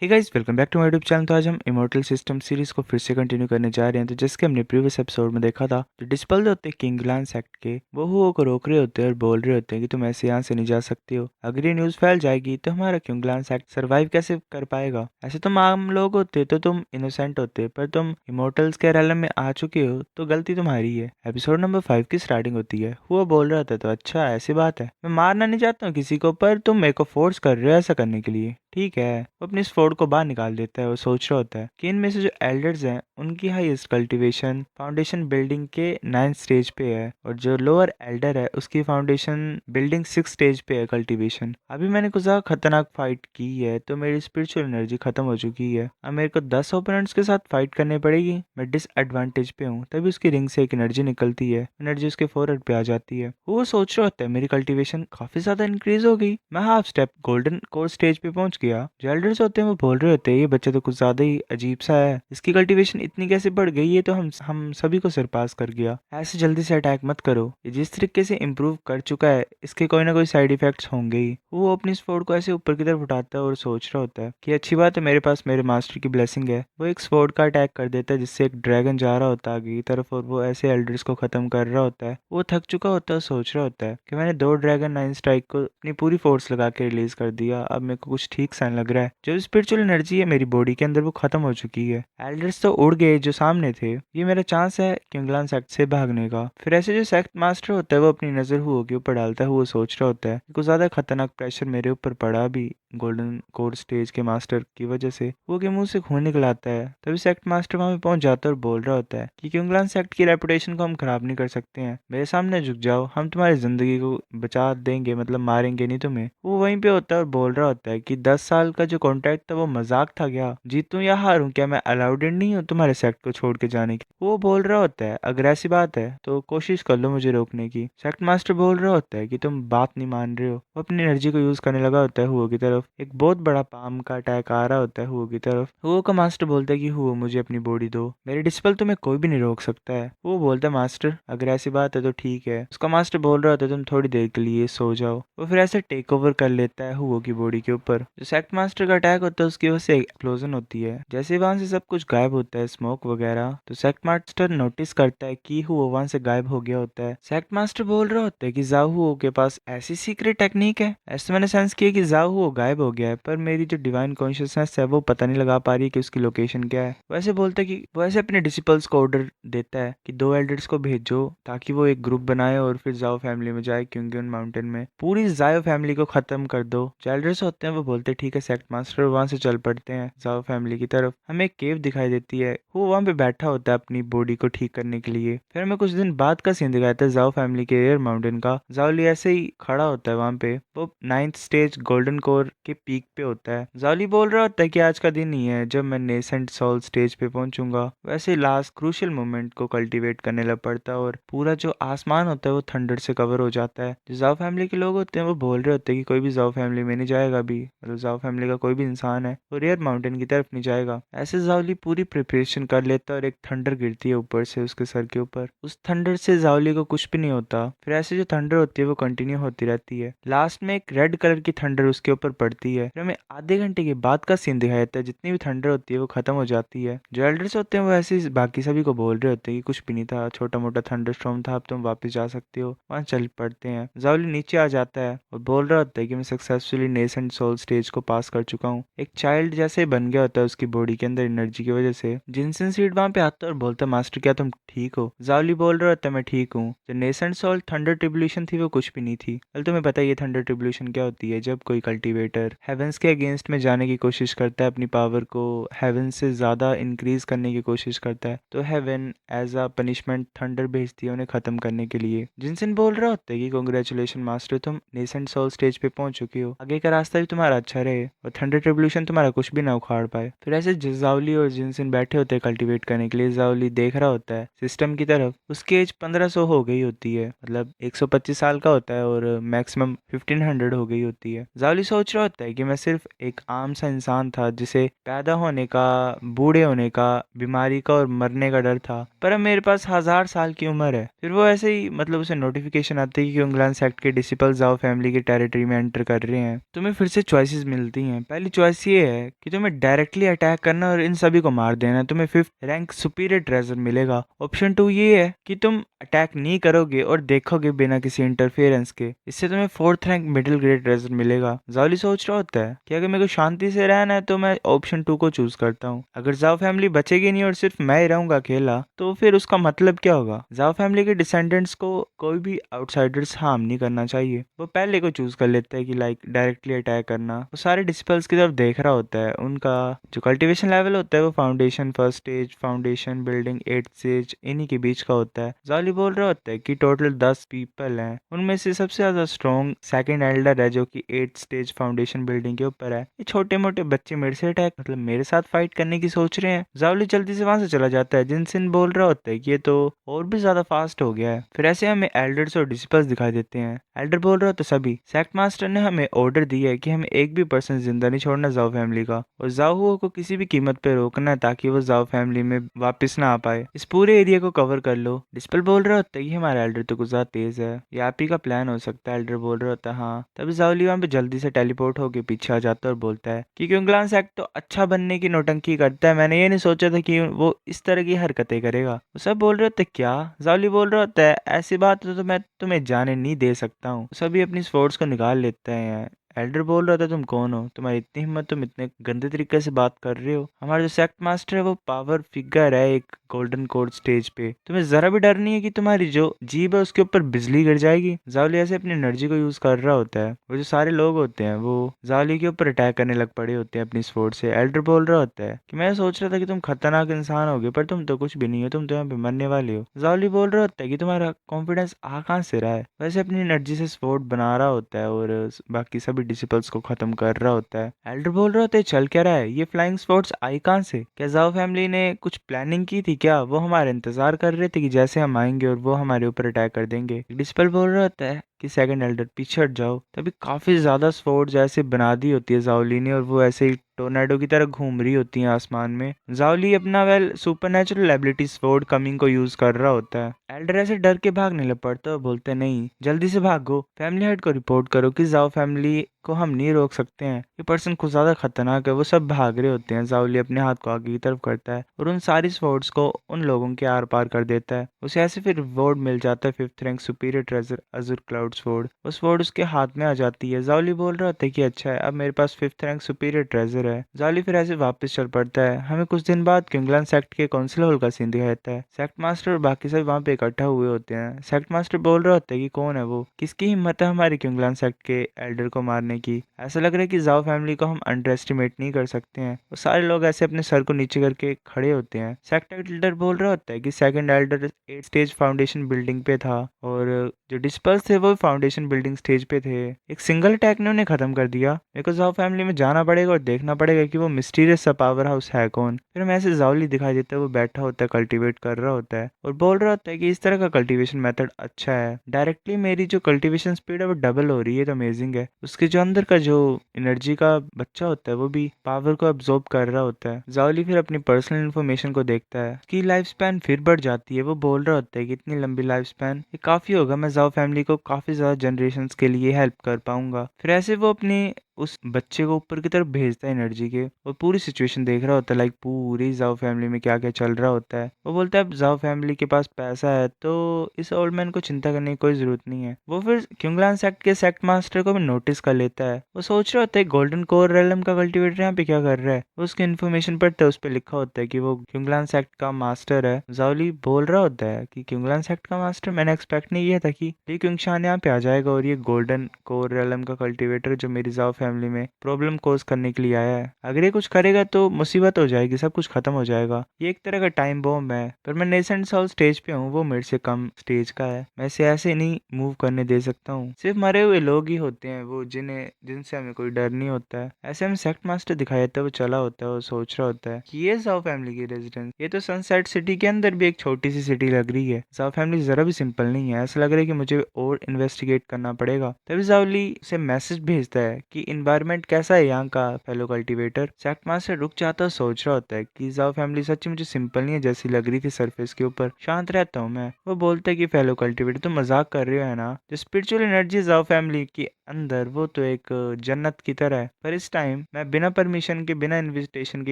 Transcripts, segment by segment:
Hey guys, welcome back to my YouTube channel. तो आज हम इमॉर्टल सिस्टम सीरीज को फिर से कंटिन्यू करने जा रहे हैं। तो जैसे कि हमने प्रीवियस एपिसोड में देखा था, जो डिस्पल होते हैं किंग ग्लांस एक्ट के, वो हुओ को रोक रहे होते हैं और बोल रहे होते हैं कि तुम ऐसे यहाँ से नहीं जा सकती हो। अगर ये न्यूज़ फैल जाएगी तो हमारा किंग ग्लांस एक्ट सर्वाइव कैसे कर पाएगा। ऐसे तुम आम लोग होते तो तुम इनोसेंट होते, पर तुम इमॉर्टल्स के realm में आ चुके हो तो गलती तुम्हारी है। एपिसोड नंबर 5 की स्टार्टिंग होती है। हुओ बोल रहा था, तो अच्छा ऐसी बात है, मैं मारना नहीं चाहता हूँ किसी को, पर तुम मेरे को फोर्स कर रहे हो ऐसा करने के लिए। ठीक है, वो अपनी स्वॉर्ड को बाहर निकाल देता है और सोच रहा होता है कि इनमें से जो एल्डर्स हैं उनकी हाईएस्ट कल्टीवेशन फाउंडेशन बिल्डिंग के 9th स्टेज पे है, और जो लोअर एल्डर है उसकी फाउंडेशन बिल्डिंग 6 स्टेज पे है कल्टीवेशन। अभी मैंने कुछ ज़्यादा खतरनाक फाइट की है तो मेरी स्पिरिचुअल एनर्जी खत्म हो चुकी है। अब मेरे को 10 ओपोनेंट्स के साथ फाइट करनी पड़ेगी। मैं डिसएडवांटेज पे हूँ। तभी उसकी रिंग से एक एनर्जी निकलती है, एनर्जी उसके फोरहेड पे आ जाती है। वो सोच रहा होता है मेरी कल्टीवेशन काफी ज्यादा इंक्रीज हो गई। मैं half step golden core stage पे पहुंच गया। जो एल्डर्स होते हैं वो बोल रहे होते हैं, ये बच्चा तो कुछ ज्यादा ही अजीब सा है, इसकी कल्टीवेशन इतनी कैसे बढ़ गई, ये तो हम सभी को सरपास कर गया। ऐसे जल्दी से अटैक मत करो, ये जिस तरीके से इम्प्रूव कर चुका है इसके कोई ना कोई साइड इफेक्ट्स होंगे ही। वो अपनी स्वॉर्ड को ऐसे ऊपर की तरफ उठाता है और सोच रहा होता है कि अच्छी बात है, मेरे पास मेरे मास्टर की ब्लेसिंग है। वो एक स्वॉर्ड का अटैक कर देता है जिससे एक ड्रैगन जा रहा होता है आगे की तरफ, और वो ऐसे एल्डर्स को खत्म कर रहा होता है। वो थक चुका होता है, सोच रहा होता है कि मैंने 2 ड्रैगन 9 स्ट्राइक को अपनी पूरी फोर्स लगा के रिलीज कर दिया, अब मेरे को कुछ ठीक सा लग रहा है। जो स्पिरिचुअल एनर्जी है मेरी बॉडी के अंदर वो खत्म हो चुकी है। एल्डर्स तो उड़ गए जो सामने थे, ये मेरा चांस है किंगलान सेक्ट से भागने का। फिर ऐसे जो सेक्ट मास्टर होता है वो अपनी नजर हुओ के ऊपर डालता है। वो सोच रहा होता है कि कुछ ज्यादा खतरनाक प्रेशर मेरे ऊपर पड़ा भी गोल्डन कोर स्टेज के मास्टर की वजह से। वो के मुंह से खून निकल आता है। तभी सेक्ट मास्टर वहां पे पहुंच जाता है और बोल रहा होता है कि किंगलान सेक्ट की रेपुटेशन को हम खराब नहीं कर सकते हैं, मेरे सामने झुक जाओ, हम तुम्हारी जिंदगी को बचा देंगे, मतलब मारेंगे नहीं तुम्हें। वो वहीं पे होता है और बोल रहा होता है कि 10 साल का जो कॉन्ट्रैक्ट था वो मजाक था क्या, जीतूं या हारूं, क्या मैं अलाउड नहीं हूँ तुम्हारे सेक्ट को छोड़ के जाने की। वो बोल रहा होता है अगर ऐसी बात है तो कोशिश कर लो मुझे रोकने की। सेक्ट मास्टर बोल रहा होता है कि तुम बात नहीं मान रहे हो। वो अपनी एनर्जी को यूज करने लगा होता है हुओ की तरफ। एक बहुत बड़ा पाम का अटैक आ रहा होता है हुओ की तरफ। हुओ का मास्टर बोलता है कि हुओ मुझे अपनी बॉडी दो, मेरे डिस्पल तुम्हें कोई भी नहीं रोक सकता है। वो बोलता है मास्टर अगर ऐसी बात है तो ठीक है। उसका मास्टर बोल रहा होता है तुम थोड़ी देर के लिए सो जाओ। वो फिर ऐसे टेक ओवर कर लेता है हुओ की बॉडी के ऊपर। जो सेक्ट मास्टर का अटैक होता है उसकी वजह से एक्सप्लोजन होती है। जैसे वहां से सब कुछ गायब होता है, स्मोक वगैरह, तो सेक्ट मास्टर नोटिस करता है कि हुओ वहां से गायब हो गया होता है। सेक्ट मास्टर बोल रहा होता है कि जाओ हुओ के पास ऐसी सीक्रेट टेक्निक है। ऐसे मैंने सेंस किया कि जाओ हुओ गायब हो गया है, पर मेरी जो डिवाइन कॉन्शियसनेस है वो पता नहीं लगा पा रही है कि उसकी लोकेशन क्या है। वैसे बोलता है कि वो ऐसे अपने डिसिपल्स को ऑर्डर देता है कि 2 एल्डर्स को भेजो ताकि वो एक ग्रुप बनाए और फिर जाओ फैमिली में जाए क्योंगियन माउंटेन में, पूरी जाओ फैमिली को खत्म कर दो। जो एल्डर्स होते हैं वो बोलते हैं ठीक है सेक्ट मास्टर, वहां से चल पड़ते हैं जाओ फैमिली की तरफ। हमें एक केव दिखाई देती है, वो वहां पे बैठा होता है अपनी बॉडी को ठीक करने के लिए। फिर हमें कुछ दिन बाद का सीन दिखाता है जाओ फैमिली के एयर माउंटेन का। जाओली ऐसे ही खड़ा होता है वहां पे, वो 9th स्टेज गोल्डन कोर के पीक पे होता है। जाओली बोल रहा होता है कि आज का दिन ही है जब मैं नेसेंट सोल स्टेज पे पहुंचूंगा। वैसे लास्ट क्रूशियल मोमेंट को कल्टीवेट करने लग पड़ता है और पूरा जो आसमान होता है वो थंडर से कवर हो जाता है। जो जाओ फैमिली के लोग होते हैं वो बोल रहे होते हैं कि कोई भी जाओ फैमिली में नहीं जाएगा अभी, मतलब जाओ फैमिली का कोई भी इंसान है वो रेयर माउंटेन की तरफ नहीं जाएगा। ऐसे जाओली पूरी प्रिपरेशन कर लेता है और एक थंडर गिरती है ऊपर से उसके सर के ऊपर। उस थंडर से जाओली को कुछ भी नहीं होता। फिर ऐसे जो थंडर होती है वो कंटिन्यू होती रहती है। लास्ट में एक रेड कलर की थंडर उसके ऊपर पड़ती है। फिर हमें आधे घंटे के बाद का सीन दिखाया जाता है, जितनी भी थंडर होती है वो खत्म हो जाती है। जो एल्डर्स होते हैं वो ऐसे ही बाकी सभी को बोल रहे होते हैं कि कुछ भी नहीं था, छोटा मोटा थंडर स्टॉर्म था, अब तुम वापस जा सकते हो। वहां चल पड़ते हैं। जाओली नीचे आ जाता है और बोल रहा होता है कि मैं सक्सेसफुली नेसेंट सोल स्टेज को पास कर चुका हूँ। एक चाइल्ड जैसे बन गया होता है उसकी बॉडी के अंदर एनर्जी की वजह से। जिनसन सीड वहां पे आता है और बोलता है मास्टर क्या तुम ठीक हो। जाओली बोल रहा होता है मैं ठीक हूँ। जो नेसेंट सोल थंडर ट्रिब्यूलेशन थी वो कुछ भी नहीं थी। कल तुम्हें पता है ये थंडर ट्रिब्यूलेशन क्या होती है, जब कोई कल्टीवेटर हेवेंस के अगेंस्ट में जाने की कोशिश करता है, अपनी पावर को हेवन से ज्यादा इंक्रीज करने की कोशिश करता है, तो heaven as a punishment thunder भेजती है उन्हें खत्म करने के लिए। जिनसन बोल रहा होता है कि कॉन्ग्रेचुलेशन मास्टर, तुम नेसेंट सोल स्टेज पे पहुंच चुके हो, आगे का रास्ता भी तुम्हारा अच्छा रहे और थंडर ट्रिब्यूलेशन तुम्हारा कुछ भी ना उखाड़ पाए। फिर ऐसे जाओली और जिनसन बैठे होते हैं कल्टीवेट करने के लिए। जाओली देख रहा होता है सिस्टम की तरफ। उसकी एज 1500 हो गई होती है, मतलब 125 साल का होता है, और मैक्सिमम 1500 हो गई होती है। जाओली सोच रहा होता है कि मैं सिर्फ एक आम सा इंसान था जिसे पैदा होने का, बूढ़े होने का, बीमारी का और मरने का डर था, पर अब मेरे पास 1000 साल की उम्र है। फिर वो ऐसे ही उसे नोटिफिकेशन आती है कि क्योंगलान सेक्ट के डिसिपल्स जाओ फैमिली के टेरिटरी में एंटर कर रहे हैं। तुम्हें फिर से चॉइसेस मिलती हैं। पहली चॉइस ये है कि तुम्हें डायरेक्टली अटैक करना और इन सभी को मार देना, तुम्हें 5th रैंक सुपीरियर ट्रेजर मिलेगा। ऑप्शन 2 ये है कि तुम अटैक नहीं करोगे और देखोगे बिना किसी इंटरफेरेंस के, इससे तुम्हें 4th rank middle grade treasure मिलेगा। जाओली सोच रहा होता है कि अगर मेरे को शांति से रहना है तो मैं ऑप्शन 2 को चूज करता हूँ। अगर जाओ फैमिली बचेगी नहीं और सिर्फ मैं ही रहूंगा अकेला, तो फिर उसका मतलब क्या होगा? जाओ फैमिली के डिसेंडेंट्स को कोई भी आउटसाइडर्स हार्म नहीं करना चाहिए। वो पहले को चूज कर लेता है कि डायरेक्टली अटैक करना। वो सारे डिसिपल्स की तरफ देख रहा होता है। उनका जो कल्टीवेशन लेवल होता है वो foundation, first stage, foundation, building, 8th stage, इन्हीं के बीच का होता है। जाली बोल रहा होता है कि टोटल 10 पीपल हैं, उनमें से सबसे ज्यादा स्ट्रॉन्ग सेकंड एल्डर है जो कि 8th स्टेज फाउंडेशन बिल्डिंग के ऊपर है। ये छोटे मोटे बच्चे मेरे से अटैक मेरे साथ फाइट करने की सोच रहे हैं। जावली जल्दी से वहां से चला जाता है। जिनसिन बोल रहा होता है कि ये तो और भी ज्यादा फास्ट हो गया है। फिर ऐसे हमें एल्डर्स और डिसिपल्स दिखाई देते हैं। एल्डर बोल रहा होता है सभी सेक्ट मास्टर ने हमें ऑर्डर दिया है कि हमें एक भी पर्सन जिंदा नहीं छोड़ना जाओ फैमिली का, और जाओ को किसी भी कीमत पे रोकना है ताकि वो जाओ फैमिली में वापस ना आ पाए। इस पूरे एरिया को कवर कर लो। डिस्पल बोल रहा होता है कि हमारा एल्डर तो कुछ ज्यादा तेज है, ये आप ही का प्लान हो सकता है। एल्डर बोल रहा होता है हाँ। तभी जाओली वहां पे जल्दी से टेलीपोर्ट होके पीछे आ जाता है और बोलता है कि क्योंग्लान सेक्ट तो अच्छा बनने की नौटंकी करता है, मैंने ये नहीं सोचा था कि वो इस तरह की हरकतें करेगा। वो सब बोल रहे होते क्या? जाओली बोल रहा होता है ऐसी बात तो मैं तुम्हें जाने नहीं दे सकता हूँ। सभी अपनी स्वॉर्ड्स को निकाल लेते हैं। एल्डर बोल रहा था तुम कौन हो, तुम्हारी इतनी हिम्मत, तुम इतने गंदे तरीके से बात कर रहे हो। हमारा जो सेक्ट मास्टर है वो पावर फिगर है एक गोल्डन कोड स्टेज पे, तुम्हें जरा भी डर नहीं है कि तुम्हारी जो जीभ है उसके ऊपर बिजली गिर जाएगी? जावली ऐसे अपनी एनर्जी को यूज कर रहा होता है। वो जो सारे लोग होते हैं वो जावली के ऊपर अटैक करने लग पड़े होते हैं अपनी स्वॉर्ड से। एल्डर बोल रहा होता है कि मैं सोच रहा था कि तुम खतरनाक इंसान होगे, पर तुम तो कुछ भी नहीं हो, तुम तो यहाँ पे मरने वाले हो। जावली बोल रहा होता है कि तुम्हारा कॉन्फिडेंस आ कहाँ से रहा है? वैसे अपनी एनर्जी से स्वॉर्ड बना रहा होता है और बाकी सभी डिसिपल्स को खत्म कर रहा होता है। एल्डर बोल रहा होता है चल क्या रहा है, ये फ्लाइंग स्वॉर्ड्स आई कहाँ से? क्या जाओ फैमिली ने कुछ प्लानिंग की थी क्या? वो हमारा इंतजार कर रहे थे कि जैसे हम आएंगे और वो हमारे ऊपर अटैक कर देंगे। डिस्पल बोल रहा होता है कि सेकंड एल्डर पीछे हट जाओ। तभी काफी ज्यादा स्वॉर्ड्स ऐसे बना दी होती है जाओली ने और वो ऐसे ही टोर्नाडो की तरह घूम रही होती हैं आसमान में। जाओली अपना सुपरनेचुरल एबिलिटी स्वॉर्ड कमिंग को यूज कर रहा होता है। एल्डर ऐसे डर के भागने लग पड़ता है और बोलते नहीं जल्दी से भागो, फैमिली हेड को रिपोर्ट करो कि जाओ फैमिली को हम नहीं रोक सकते हैं, ये पर्सन खुद ज्यादा खतरनाक है। वो सब भाग रहे होते हैं। जाओली अपने हाथ को आगे की तरफ करता है और उन सारी स्वॉर्ड्स को उन लोगों के आर पार कर देता है। उसे ऐसे फिर रिवॉर्ड मिल जाता है 5th rank superior treasure azure cloud sword. वो स्वॉर्ड उसके हाथ में आ जाती है। जाओली बोल रहा होता है कि अच्छा है अब मेरे पास 5th रैंक सुपीरियर ट्रेजर है। जाओली फिर ऐसे वापस चल पड़ता है। हमें कुछ दिन बाद क्योंग्लान सेक्ट के काउंसिल हॉल का सीन दिखाया जाता है। सेक्ट मास्टर और बाकी सब वहाँ पे इकट्ठा हुए होते हैं। सेक्ट मास्टर बोल रहा होता है कि कौन है वो, किसकी हिम्मत है हमारे क्योंग्लान सेक्ट के एल्डर को मारने की? ऐसा लग रहा है कि जाओ फैमिली को हम अंडर एस्टिमेट नहीं कर सकते हैं। वो सारे लोग ऐसे अपने सर को नीचे करके खड़े होते हैं। सेक्ट एल्डर बोल रहा होता है कि second Elder 8th stage foundation building पे था और जो डिस्पर्स थे वो फाउंडेशन बिल्डिंग स्टेज पे थे। एक सिंगल अटैक ने उन्हें खत्म कर दिया। मेरे को जाओ फैमिली में जाना पड़ेगा और देखना पड़ेगा कि वो मिस्टीरियस सा पावर हाउस है कौन। फिर हमें ऐसे जाओली दिखाई देता है, वो बैठा होता है, कल्टीवेट कर रहा होता है और बोल रहा होता है कि इस तरह का कल्टीवेशन मेथड अच्छा है, डायरेक्टली मेरी जो कल्टीवेशन स्पीड है वो डबल हो रही है, तो अमेजिंग है। उसके जो अंदर का जो एनर्जी का बच्चा होता है वो भी पावर को अब्सॉर्ब कर रहा होता है। जाओली फिर अपनी पर्सनल इन्फॉर्मेशन को देखता है कि लाइफ स्पैन फिर बढ़ जाती है। वो बोल रहा होता है कि इतनी लंबी लाइफ स्पैन ये काफी होगा, मैं जाओ फैमिली को काफी ज्यादा जनरेशन के लिए हेल्प कर पाऊंगा। फिर ऐसे वो अपनी उस बच्चे को ऊपर की तरफ भेजता है एनर्जी के और पूरी सिचुएशन देख रहा होता है, पूरी जाओ फैमिली में क्या क्या चल रहा होता है। वो बोलता है अब जाओ फैमिली के पास पैसा है तो इस ओल्ड मैन को चिंता करने की कोई जरूरत नहीं है। वो फिर क्योंग्लान सेक्ट के सेक्ट मास्टर को भी नोटिस कर लेता है। वो सोच रहा होता है गोल्डन कोर रेलम का कल्टीवेटर यहाँ पे क्या कर रहा है। वो उसकी इन्फॉर्मेशन पढ़ता है, उस पर लिखा होता है कि वो क्योंग्लान सेक्ट का मास्टर है। जाओली बोल रहा होता है कि क्योंग्लान सेक्ट का मास्टर, मैंने एक्सपेक्ट नहीं किया था कि ली क्योंगशान यहाँ पे आ जाएगा और ये गोल्डन कोर रेलम का कल्टीवेटर जो मेरी जाओ फैमिली में प्रॉब्लम कोज करने के लिए आया है, अगर ये कुछ करेगा तो मुसीबत हो जाएगी, सब कुछ खत्म हो जाएगा। ये एक तरह का टाइम बॉम्ब है, पर मैं नेसेंट सॉल स्टेज पे हूँ, वो मेरे से कम स्टेज का है, मैं इसे ऐसे नहीं मूव करने दे सकता हूँ। सिर्फ मरे हुए लोग ही होते हैं वो जिनसे हमें कोई डर नहीं होता है। ऐसे हम सेक्ट मास्टर दिखाई देता है, वो चला होता है, वो सोच रहा होता है कि ये जाओ फैमिली की रेजिडेंस, ये तो सनसेट सिटी के अंदर भी एक छोटी सी सिटी लग रही है। जाओ फैमिली जरा भी सिंपल नहीं है, ऐसा लग रहा है कि मुझे और इन्वेस्टिगेट करना पड़ेगा। तभी जाओली से मैसेज भेजता है कि इन्वायरमेंट कैसा है यहाँ का फेलो कल्टीवेटर। सेक्ट मास्टर रुक जाता और सोच रहा होता है कि जाओ फैमिली सच्ची मुझे सिंपल नहीं है जैसी लग रही थी सरफेस के ऊपर, शांत रहता हूँ मैं। वो बोलता है कि फेलो कल्टीवेटर तुम मजाक कर रहे हो है ना, जो स्पिरिचुअल एनर्जी जाओ फैमिली की अंदर वो तो एक जन्नत की तरह है, पर इस टाइम मैं बिना परमिशन के बिना इनविटेशन के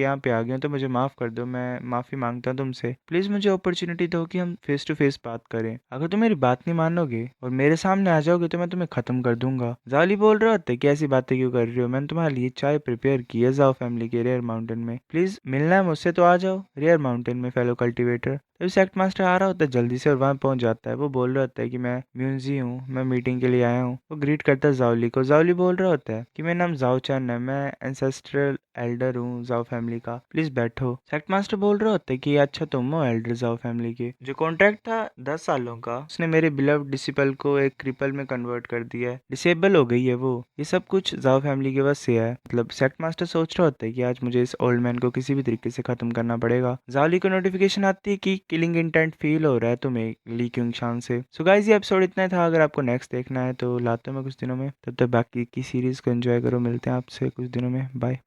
यहाँ पे आ गया हूँ, तो मुझे माफ कर दो, मैं माफी मांगता हूँ तुमसे। प्लीज मुझे अपॉर्चुनिटी दो कि हम फेस टू फेस बात करें। अगर तुम मेरी बात नहीं मानोगे और मेरे सामने आ जाओगे तो मैं तुम्हें खत्म कर दूंगा। जाली बोल रहे होते कि ऐसी बातें क्यों कर रही हो, मैंने तुम्हारे लिए चाय प्रिपेयर की है जाओ फैमिली के रेयर माउंटेन में, प्लीज मिलना है मुझसे तो आ जाओ रेयर माउंटेन में फेलो कल्टीवेटर। तभी सेक्ट मास्टर आ रहा होता है जल्दी से और वहां पहुंच जाता है। वो बोल रहा होता है कि मैं म्यूजी हूँ, मैं मीटिंग के लिए आया हूँ। वो ग्रीट करता है जावली को। जावली बोल रहा होता है कि मेरा नाम जाओ चैन है, मैं एंसेस्ट्रल एल्डर हूँ जाओ फैमिली का, प्लीज बैठो। सेक्ट मास्टर बोल रहा होता है कि अच्छा तुम हो एल्डर जाओ फैमिली के, जो कॉन्ट्रैक्ट था 10 सालों का उसने मेरे बिलव्ड डिसिपल को एक क्रिपल में कन्वर्ट कर दिया है, डिसेबल हो गई है वो। ये सब कुछ जाओ फैमिली के बस से है। मतलब सेक्ट मास्टर सोच रहा होता है कि आज मुझे इस ओल्ड मैन को किसी भी तरीके से खत्म करना पड़ेगा। जावली को नोटिफिकेशन आती है कि किलिंग इंटेंट फील हो रहा है तुम्हें ली क्यूंग शान से। सो गाइस ये एपिसोड इतना ही था। अगर आपको नेक्स्ट देखना है तो लाता हूं मैं कुछ दिनों में, तब तक बाकी की सीरीज को एंजॉय करो। मिलते हैं आपसे कुछ दिनों में, बाय।